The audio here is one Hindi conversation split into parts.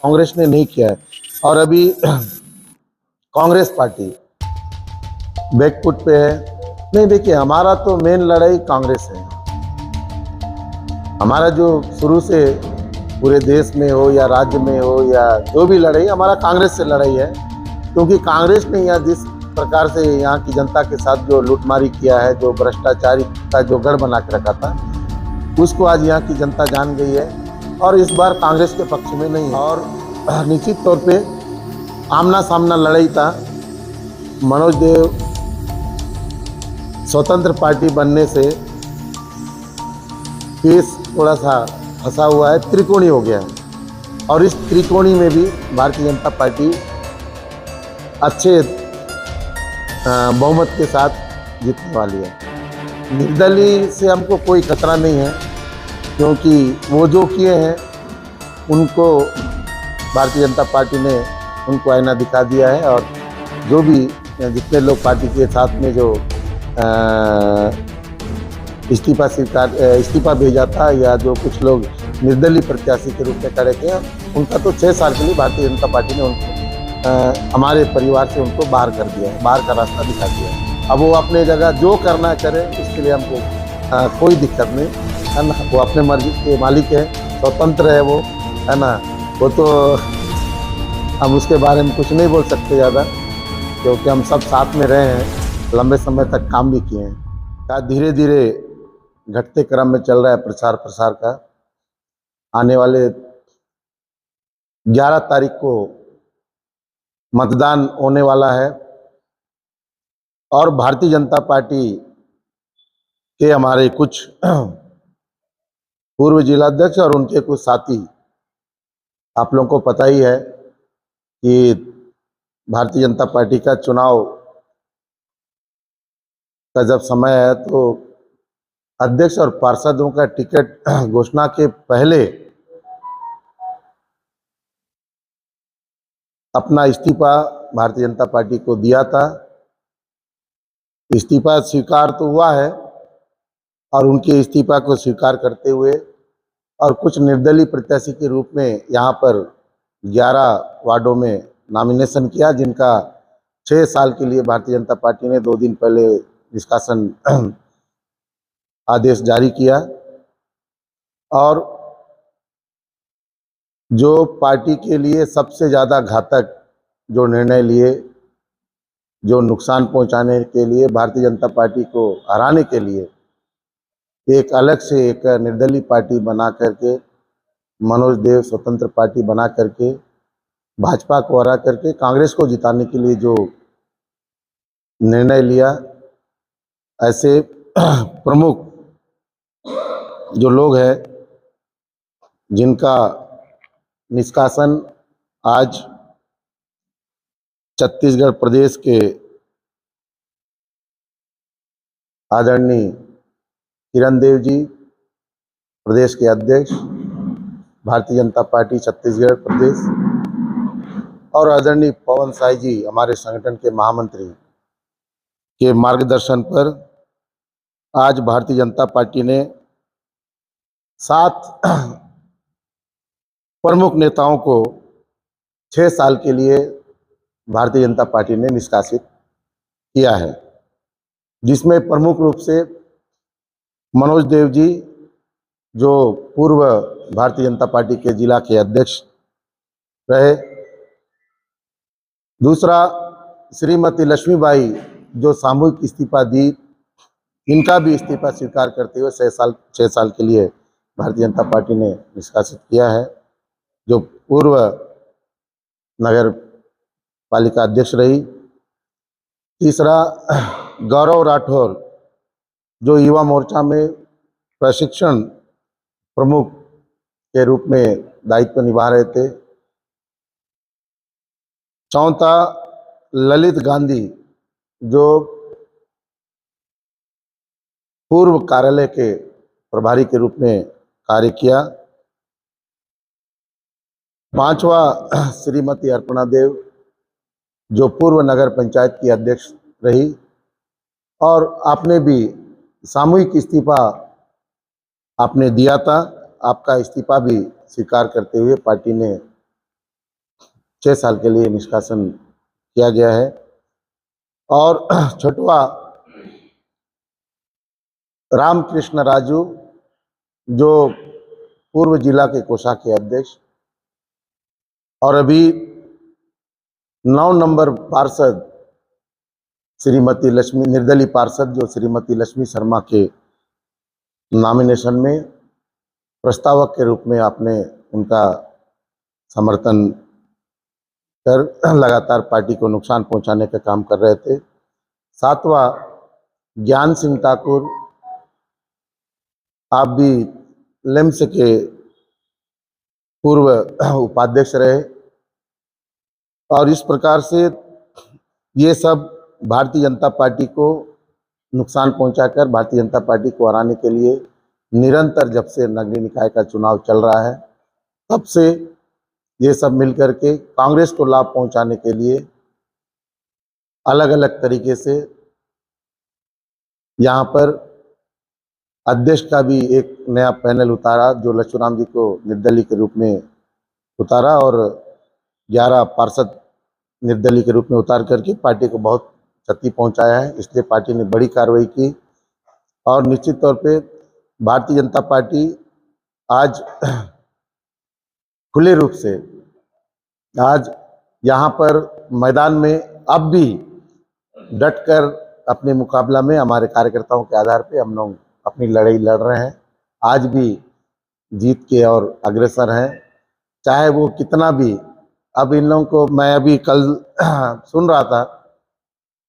कांग्रेस ने नहीं किया है। और अभी कांग्रेस पार्टी बैकफुट पे है। नहीं, देखिए, हमारा तो मेन लड़ाई कांग्रेस है। हमारा जो शुरू से पूरे देश में हो या राज्य में हो या जो भी लड़ाई, हमारा कांग्रेस से लड़ाई है। क्योंकि कांग्रेस ने यहाँ जिस प्रकार से यहाँ की जनता के साथ जो लूटमारी किया है, जो भ्रष्टाचारी का जो गढ़ बना के रखा था, उसको आज यहाँ की जनता जान गई है और इस बार कांग्रेस के पक्ष में नहीं है। और निश्चित तौर पे आमना सामना लड़ाई था। मनोज देव स्वतंत्र पार्टी बनने से केस थोड़ा सा फंसा हुआ है, त्रिकोणी हो गया है। और इस त्रिकोणी में भी भारतीय जनता पार्टी अच्छे बहुमत के साथ जीतने वाली है। निर्दलीय से हमको कोई खतरा नहीं है, क्योंकि वो जो किए हैं उनको भारतीय जनता पार्टी ने उनको आईना दिखा दिया है। और जो भी जितने लोग पार्टी के साथ में जो इस्तीफा भेजा था या जो कुछ लोग निर्दलीय प्रत्याशी के रूप में खड़े थे, उनका तो 6 साल के लिए भारतीय जनता पार्टी ने उनको हमारे परिवार से उनको बाहर कर दिया है, बाहर का रास्ता दिखा दिया है। अब वो अपने जगह जो करना करे, उसके लिए हमको कोई दिक्कत नहीं है ना। वो अपने मर्जी के मालिक है, स्वतंत्र है वो, है ना। वो तो हम उसके बारे में कुछ नहीं बोल सकते ज़्यादा, क्योंकि हम सब साथ में रहे हैं, लंबे समय तक काम भी किए हैं। धीरे धीरे घटते क्रम में चल रहा है प्रचार प्रसार का। आने वाले 11 तारीख को मतदान होने वाला है और भारतीय जनता पार्टी के हमारे कुछ पूर्व जिलाध्यक्ष और उनके कुछ साथी, आप लोगों को पता ही है कि भारतीय जनता पार्टी का चुनाव का जब समय है तो अध्यक्ष और पार्षदों का टिकट घोषणा के पहले अपना इस्तीफा भारतीय जनता पार्टी को दिया था। इस्तीफा स्वीकार तो हुआ है और उनके इस्तीफा को स्वीकार करते हुए और कुछ निर्दलीय प्रत्याशी के रूप में यहाँ पर 11 वार्डों में नॉमिनेशन किया, जिनका 6 साल के लिए भारतीय जनता पार्टी ने 2 दिन पहले निष्कासन आदेश जारी किया। और जो पार्टी के लिए सबसे ज़्यादा घातक जो निर्णय लिए, जो नुकसान पहुंचाने के लिए, भारतीय जनता पार्टी को हराने के लिए एक अलग से एक निर्दलीय पार्टी बना करके, मनोज देव स्वतंत्र पार्टी बना करके, भाजपा को हरा करके कांग्रेस को जिताने के लिए जो निर्णय लिया, ऐसे प्रमुख जो लोग हैं जिनका निष्कासन आज छत्तीसगढ़ प्रदेश के आदरणीय किरण देव जी, प्रदेश के अध्यक्ष भारतीय जनता पार्टी छत्तीसगढ़ प्रदेश, और आदरणीय पवन साय जी, हमारे संगठन के महामंत्री के मार्गदर्शन पर आज भारतीय जनता पार्टी ने 7 प्रमुख नेताओं को 6 साल के लिए भारतीय जनता पार्टी ने निष्कासित किया है, जिसमें प्रमुख रूप से मनोज देव जी, जो पूर्व भारतीय जनता पार्टी के जिला के अध्यक्ष रहे। दूसरा, श्रीमती लक्ष्मीबाई, जो सामूहिक इस्तीफा दी, इनका भी इस्तीफा स्वीकार करते हुए 6 साल के लिए भारतीय जनता पार्टी ने निष्कासित किया है, जो पूर्व नगर पालिका अध्यक्ष रही। तीसरा, गौरव राठौर, जो युवा मोर्चा में प्रशिक्षण प्रमुख के रूप में दायित्व निभा रहे थे। चौथा, ललित गांधी, जो पूर्व कार्यालय के प्रभारी के रूप में कार्य किया। पांचवा, श्रीमती अर्पणा देव, जो पूर्व नगर पंचायत की अध्यक्ष रही और आपने भी सामूहिक इस्तीफा आपने दिया था। आपका इस्तीफा भी स्वीकार करते हुए पार्टी ने 6 साल के लिए निष्कासन किया गया है। और छठवा, रामकृष्ण राजू, जो पूर्व जिला के कोषाध्यक्ष अध्यक्ष और अभी 9 नंबर पार्षद श्रीमती लक्ष्मी, निर्दलीय पार्षद जो श्रीमती लक्ष्मी शर्मा के नॉमिनेशन में प्रस्तावक के रूप में आपने उनका समर्थन कर लगातार पार्टी को नुकसान पहुंचाने का काम कर रहे थे। 7वां, ज्ञान सिंह ठाकुर, आप भी लिम्स के पूर्व उपाध्यक्ष रहे और इस प्रकार से ये सब भारतीय जनता पार्टी को नुकसान पहुंचाकर भारतीय जनता पार्टी को हराने के लिए निरंतर, जब से नगरीय निकाय का चुनाव चल रहा है तब से ये सब मिलकर के कांग्रेस को लाभ पहुंचाने के लिए अलग अलग तरीके से यहाँ पर अध्यक्ष का भी एक नया पैनल उतारा, जो लक्ष्मण जी को निर्दलीय के रूप में उतारा और 11 पार्षद निर्दलीय के रूप में उतार करके पार्टी को बहुत क्षति पहुंचाया है। इसलिए पार्टी ने बड़ी कार्रवाई की और निश्चित तौर पे भारतीय जनता पार्टी आज खुले रूप से आज यहाँ पर मैदान में अब भी डटकर अपने मुकाबला में हमारे कार्यकर्ताओं के आधार पे हम लोग अपनी लड़ाई लड़ रहे हैं। आज भी जीत के और अग्रसर हैं, चाहे वो कितना भी। अब इन लोगों को मैं अभी कल सुन रहा था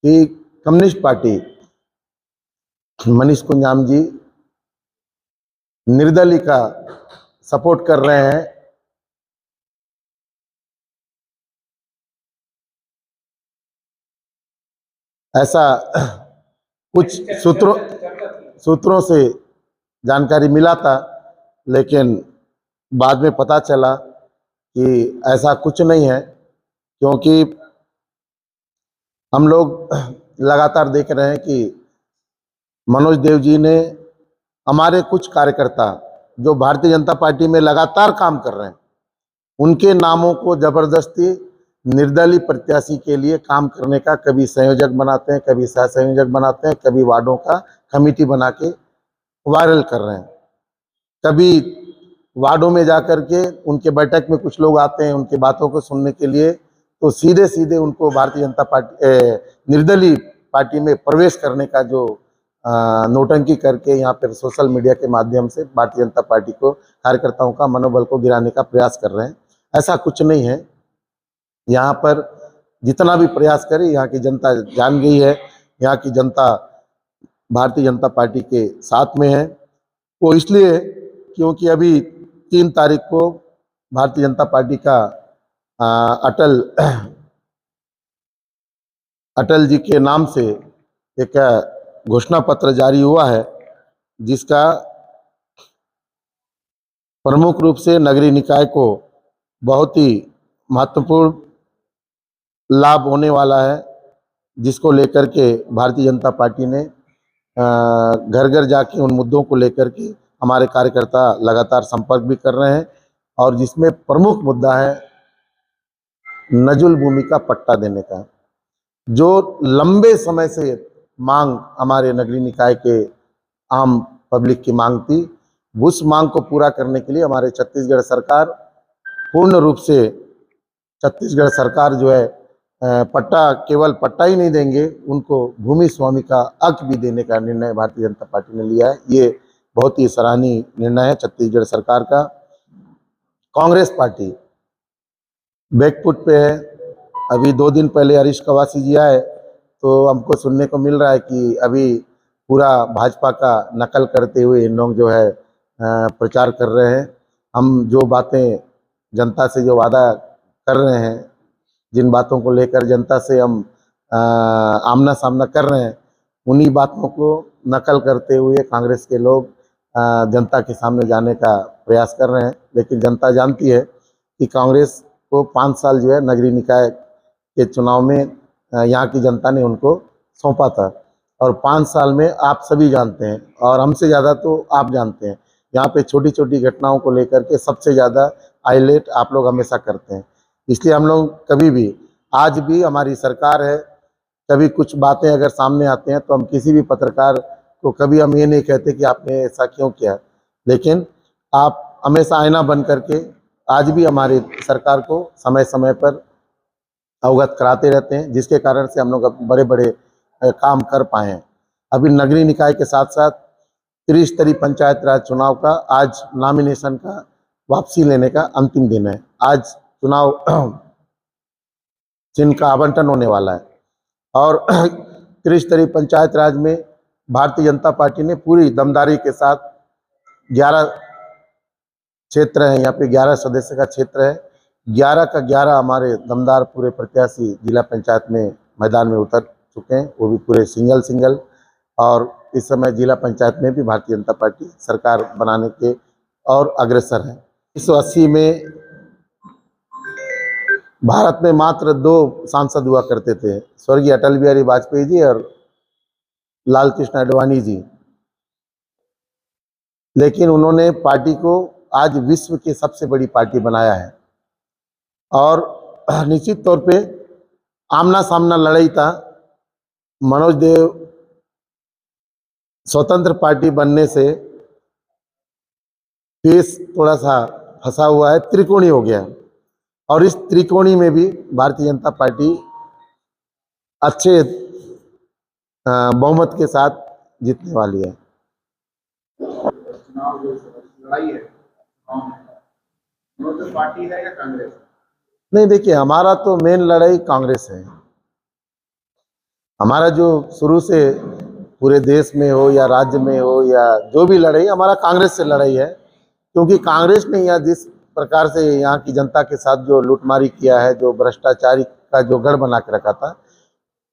कि कम्युनिस्ट पार्टी मनीष कुंजाम जी निर्दलीय का सपोर्ट कर रहे हैं। ऐसा कुछ सूत्रों से जानकारी मिला था, लेकिन बाद में पता चला कि ऐसा कुछ नहीं है, क्योंकि हम लोग लगातार देख रहे हैं कि मनोज देव जी ने हमारे कुछ कार्यकर्ता जो भारतीय जनता पार्टी में लगातार काम कर रहे हैं, उनके नामों को जबरदस्ती निर्दलीय प्रत्याशी के लिए काम करने का कभी संयोजक बनाते हैं, कभी सह संयोजक बनाते हैं, कभी वार्डों का कमेटी बना के वायरल कर रहे हैं। कभी वार्डों में जाकर के उनके बैठक में कुछ लोग आते हैं उनकी बातों को सुनने के लिए, तो सीधे सीधे उनको भारतीय जनता पार्टी निर्दलीय पार्टी में प्रवेश करने का जो नोटंकी करके यहाँ पर सोशल मीडिया के माध्यम से भारतीय जनता पार्टी को, कार्यकर्ताओं का मनोबल को गिराने का प्रयास कर रहे हैं। ऐसा कुछ नहीं है। यहाँ पर जितना भी प्रयास करे, यहाँ की जनता जान गई है, यहाँ की जनता भारतीय जनता पार्टी के साथ में है। वो इसलिए क्योंकि अभी 3 तारीख को भारतीय जनता पार्टी का अटल जी के नाम से एक घोषणा पत्र जारी हुआ है, जिसका प्रमुख रूप से नगरीय निकाय को बहुत ही महत्वपूर्ण लाभ होने वाला है, जिसको लेकर के भारतीय जनता पार्टी ने घर घर जाके उन मुद्दों को लेकर के हमारे कार्यकर्ता लगातार संपर्क भी कर रहे हैं। और जिसमें प्रमुख मुद्दा है नजुल भूमि का पट्टा देने का, जो लंबे समय से मांग हमारे नगरीय निकाय के आम पब्लिक की मांग थी। उस मांग को पूरा करने के लिए हमारे छत्तीसगढ़ सरकार पूर्ण रूप से, छत्तीसगढ़ सरकार जो है पट्टा, केवल पट्टा ही नहीं देंगे, उनको भूमि स्वामी का हक भी देने का निर्णय भारतीय जनता पार्टी ने लिया है। ये बहुत ही सराहनीय निर्णय है छत्तीसगढ़ सरकार का। कांग्रेस पार्टी बैकफुट पे है। अभी 2 दिन पहले हरीश कवासी जी आए तो हमको सुनने को मिल रहा है कि अभी पूरा भाजपा का नकल करते हुए इन लोग जो है प्रचार कर रहे हैं। हम जो बातें जनता से जो वादा कर रहे हैं, जिन बातों को लेकर जनता से हम आमना सामना कर रहे हैं, उन्हीं बातों को नकल करते हुए कांग्रेस के लोग जनता के सामने जाने का प्रयास कर रहे हैं। लेकिन जनता जानती है कि कांग्रेस को 5 साल जो है नगरीय निकाय के चुनाव में यहाँ की जनता ने उनको सौंपा था, और 5 साल में आप सभी जानते हैं और हमसे ज़्यादा तो आप जानते हैं, यहाँ पे छोटी छोटी घटनाओं को लेकर के सबसे ज़्यादा हाईलाइट आप लोग हमेशा करते हैं। इसलिए हम लोग कभी भी, आज भी हमारी सरकार है, कभी कुछ बातें अगर सामने आते हैं तो हम किसी भी पत्रकार को कभी हम ये नहीं कहते कि आपने ऐसा क्यों किया, लेकिन आप हमेशा आईना बन करके आज भी हमारी सरकार को समय समय पर अवगत कराते रहते हैं, जिसके कारण से हम लोग अब बड़े बड़े काम कर पाए हैं। अभी नगरीय निकाय के साथ साथ त्रिस्तरीय पंचायत राज चुनाव का आज नॉमिनेशन का वापसी लेने का अंतिम दिन है। आज चुनाव चिन्ह का आवंटन होने वाला है और त्रिस्तरीय पंचायत राज में भारतीय जनता पार्टी ने पूरी दमदारी के साथ 11 क्षेत्र है, यहाँ पे 11 सदस्य का क्षेत्र है, 11 का 11 हमारे दमदार पूरे प्रत्याशी जिला पंचायत में मैदान में उतर चुके हैं, वो भी पूरे सिंगल। और इस समय जिला पंचायत में भी भारतीय जनता पार्टी सरकार बनाने के और अग्रसर है। 1980 में भारत में मात्र 2 सांसद हुआ करते थे, स्वर्गीय अटल बिहारी वाजपेयी जी और लाल कृष्ण आडवाणी जी, लेकिन उन्होंने पार्टी को आज विश्व की सबसे बड़ी पार्टी बनाया है। और निश्चित तौर पे आमना सामना लड़ाई था। मनोज देव स्वतंत्र पार्टी बनने से फेस थोड़ा सा फंसा हुआ है, त्रिकोणी हो गया, और इस त्रिकोणी में भी भारतीय जनता पार्टी अच्छे बहुमत के साथ जीतने वाली है। चुनाव जो लड़ाई है तो पार्टी है या कांग्रेस? नहीं, देखिए, हमारा तो मेन लड़ाई कांग्रेस है। हमारा जो शुरू से पूरे देश में हो या राज्य में हो या जो भी लड़ाई, हमारा कांग्रेस से लड़ाई है, क्योंकि कांग्रेस ने यहाँ जिस प्रकार से यहाँ की जनता के साथ जो लूटमारी किया है, जो भ्रष्टाचारी का जो गढ़ बना के रखा था,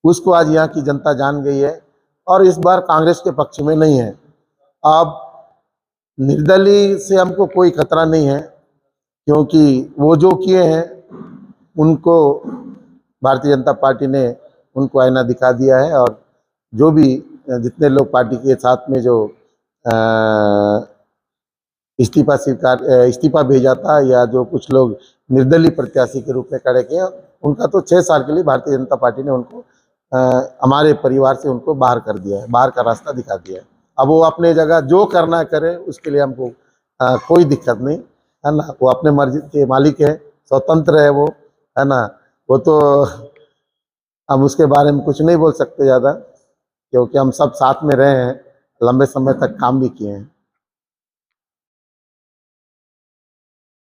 उसको आज यहाँ की जनता जान गई है और इस बार कांग्रेस के पक्ष में नहीं है। अब निर्दलीय से हमको कोई खतरा नहीं है, क्योंकि वो जो किए हैं उनको भारतीय जनता पार्टी ने उनको आईना दिखा दिया है, और जो भी जितने लोग पार्टी के साथ में जो इस्तीफा भेजा था या जो कुछ लोग निर्दलीय प्रत्याशी के रूप में खड़े किए, उनका तो 6 साल के लिए भारतीय जनता पार्टी ने उनको हमारे परिवार से उनको बाहर कर दिया है, बाहर का रास्ता दिखा दिया है। अब वो अपने जगह जो करना करे, उसके लिए हमको कोई दिक्कत नहीं है ना। वो अपने मर्जी के मालिक है, स्वतंत्र है वो, है ना। वो तो हम उसके बारे में कुछ नहीं बोल सकते ज़्यादा, क्योंकि हम सब साथ में रहे हैं, लंबे समय तक काम भी किए हैं।